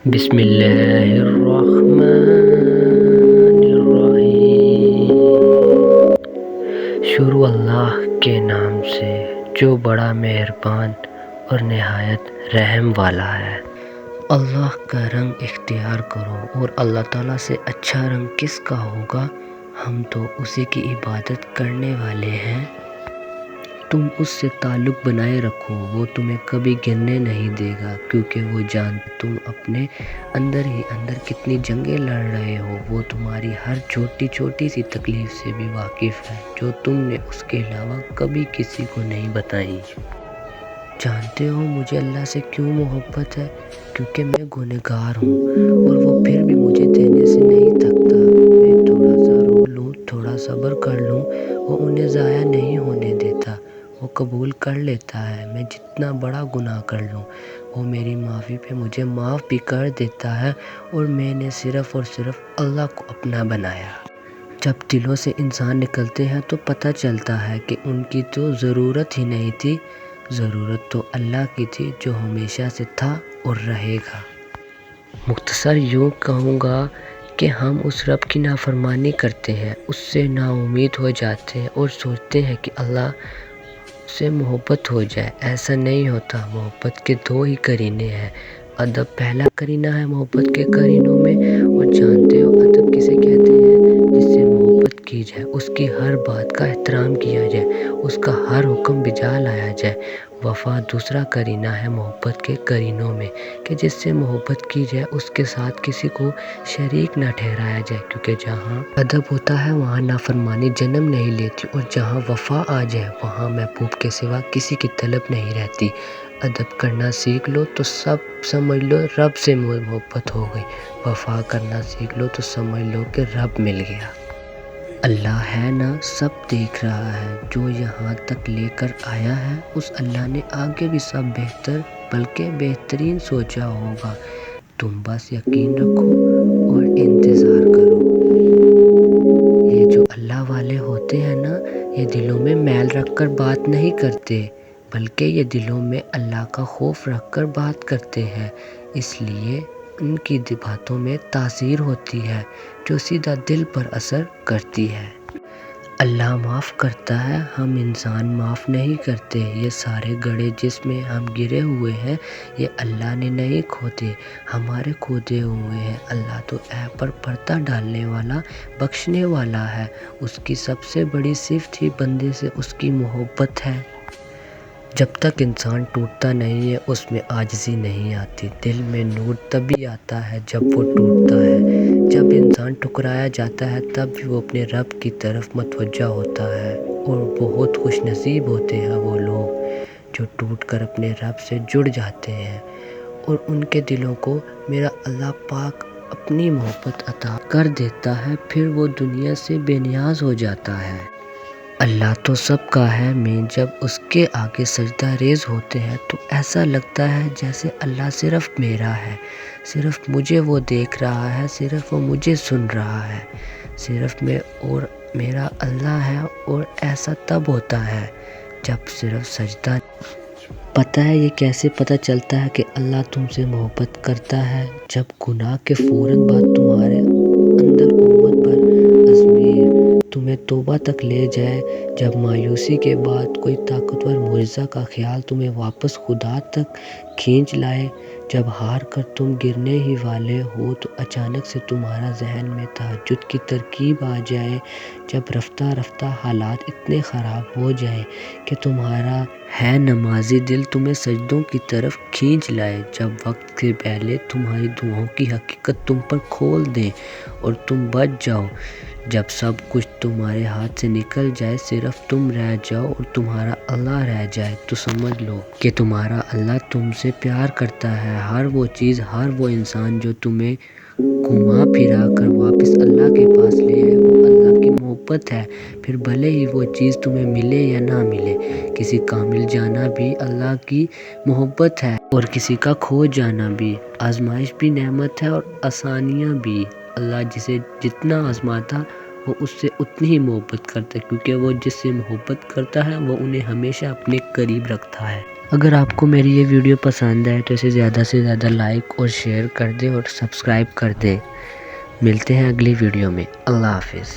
بسم اللہ الرحمن الرحیم۔ شروع اللہ کے نام سے جو بڑا مہربان اور نہایت رحم والا ہے۔ اللہ کا رنگ اختیار کرو، اور اللہ تعالیٰ سے اچھا رنگ کس کا ہوگا؟ ہم تو اسی کی عبادت کرنے والے ہیں۔ تم اس سے تعلق بنائے رکھو، وہ تمہیں کبھی گرنے نہیں دے گا، کیونکہ وہ جانتا ہے تم اپنے اندر ہی اندر کتنی جنگیں لڑ رہے ہو۔ وہ تمہاری ہر چھوٹی چھوٹی سی تکلیف سے بھی واقف ہے، جو تم نے اس کے علاوہ کبھی کسی کو نہیں بتائی۔ جانتے ہو مجھے اللہ سے کیوں محبت ہے؟ کیونکہ میں گنہگار ہوں، اور وہ پھر بھی مجھے دینے سے نہیں تھکتا۔ میں تھوڑا سا رو لوں، تھوڑا صبر کر لوں، وہ انہیں ضائع نہیں ہونے دیتا۔ وہ قبول کر لیتا ہے، میں جتنا بڑا گناہ کر لوں، وہ میری معافی پہ مجھے معاف بھی کر دیتا ہے، اور میں نے صرف اور صرف اللہ کو اپنا بنایا۔ جب دلوں سے انسان نکلتے ہیں تو پتہ چلتا ہے کہ ان کی تو ضرورت ہی نہیں تھی، ضرورت تو اللہ کی تھی، جو ہمیشہ سے تھا اور رہے گا۔ مختصر یوں کہوں گا کہ ہم اس رب کی نافرمانی کرتے ہیں، اس سے نا امید ہو جاتے ہیں، اور سوچتے ہیں کہ اللہ سے محبت ہو جائے۔ ایسا نہیں ہوتا۔ محبت کے دو ہی قرینے ہیں۔ ادب پہلا قرینہ ہے محبت کے قرینوں میں، اور جانتے ہو ادب کسے کہتے ہیں؟ جس سے محبت کی جائے، اس کی ہر بات کا احترام کیا جائے، اس کا ہر حکم بجا لایا جائے۔ وفا دوسرا قرینہ ہے محبت کے قرینوں میں، کہ جس سے محبت کی جائے اس کے ساتھ کسی کو شریک نہ ٹھہرایا جائے، کیونکہ جہاں ادب ہوتا ہے وہاں نافرمانی جنم نہیں لیتی، اور جہاں وفا آ جائے وہاں محبوب کے سوا کسی کی طلب نہیں رہتی۔ ادب کرنا سیکھ لو تو سب سمجھ لو رب سے محبت ہو گئی، وفا کرنا سیکھ لو تو سمجھ لو کہ رب مل گیا۔ اللہ ہے نا، سب دیکھ رہا ہے، جو یہاں تک لے کر آیا ہے اس اللہ نے آگے بھی سب بہتر بلکہ بہترین سوچا ہوگا۔ تم بس یقین رکھو اور انتظار کرو۔ یہ جو اللہ والے ہوتے ہیں نا، یہ دلوں میں میل رکھ کر بات نہیں کرتے، بلکہ یہ دلوں میں اللہ کا خوف رکھ کر بات کرتے ہیں، اس لیے ان کی باتوں میں تاثیر ہوتی ہے، جو سیدھا دل پر اثر کرتی ہے۔ اللہ معاف کرتا ہے، ہم انسان معاف نہیں کرتے۔ یہ سارے گڑھے جس میں ہم گرے ہوئے ہیں، یہ اللہ نے نہیں کھودے، ہمارے کھودے ہوئے ہیں۔ اللہ تو عیب پر پردہ ڈالنے والا، بخشنے والا ہے۔ اس کی سب سے بڑی صفت ہی بندے سے اس کی محبت ہے۔ جب تک انسان ٹوٹتا نہیں ہے اس میں عاجزی نہیں آتی۔ دل میں نور تبھی آتا ہے جب وہ ٹوٹتا ہے۔ جب انسان ٹھکرایا جاتا ہے تب بھی وہ اپنے رب کی طرف متوجہ ہوتا ہے، اور بہت خوش نصیب ہوتے ہیں وہ لوگ جو ٹوٹ کر اپنے رب سے جڑ جاتے ہیں، اور ان کے دلوں کو میرا اللہ پاک اپنی محبت عطا کر دیتا ہے، پھر وہ دنیا سے بے نیاز ہو جاتا ہے۔ اللہ تو سب کا ہے، میں جب اس کے آگے سجدہ ریز ہوتے ہیں تو ایسا لگتا ہے جیسے اللہ صرف میرا ہے، صرف مجھے وہ دیکھ رہا ہے، صرف وہ مجھے سن رہا ہے، صرف میں اور میرا اللہ ہے۔ اور ایسا تب ہوتا ہے جب صرف سجدہ۔ پتہ ہے یہ کیسے پتہ چلتا ہے کہ اللہ تم سے محبت کرتا ہے؟ جب گناہ کے فوراً بعد تمہارے اندر امت بھر ازمیر تمہیں توبہ تک لے جائے، جب مایوسی کے بعد کوئی طاقتور معجزہ کا خیال تمہیں واپس خدا تک کھینچ لائے، جب ہار کر تم گرنے ہی والے ہو تو اچانک سے تمہارا ذہن میں تہجد کی ترکیب آ جائے، جب رفتہ رفتہ حالات اتنے خراب ہو جائیں کہ تمہارا ہے نمازی دل تمہیں سجدوں کی طرف کھینچ لائے، جب وقت سے پہلے تمہاری دعاؤں کی حقیقت تم پر کھول دیں اور تم بچ جاؤ، جب سب کچھ تمہارے ہاتھ سے نکل جائے، صرف تم رہ جاؤ اور تمہارا اللہ رہ جائے، تو سمجھ لو کہ تمہارا اللہ تم سے پیار کرتا ہے۔ ہر وہ چیز، ہر وہ انسان جو تمہیں گھما پھرا کر واپس اللہ کے پاس لے آئے، وہ اللہ کی محبت ہے۔ پھر بھلے ہی وہ چیز تمہیں ملے یا نہ ملے، کسی کا مل جانا بھی اللہ کی محبت ہے، اور کسی کا کھو جانا بھی۔ آزمائش بھی نعمت ہے اور آسانیاں بھی۔ اللہ جسے جتنا آزماتا وہ اس سے اتنی ہی محبت کرتا ہے، کیونکہ وہ جس سے محبت کرتا ہے وہ انہیں ہمیشہ اپنے قریب رکھتا ہے۔ اگر آپ کو میری یہ ویڈیو پسند ہے تو اسے زیادہ سے زیادہ لائک اور شیئر کر دیں اور سبسکرائب کر دیں۔ ملتے ہیں اگلی ویڈیو میں۔ اللہ حافظ۔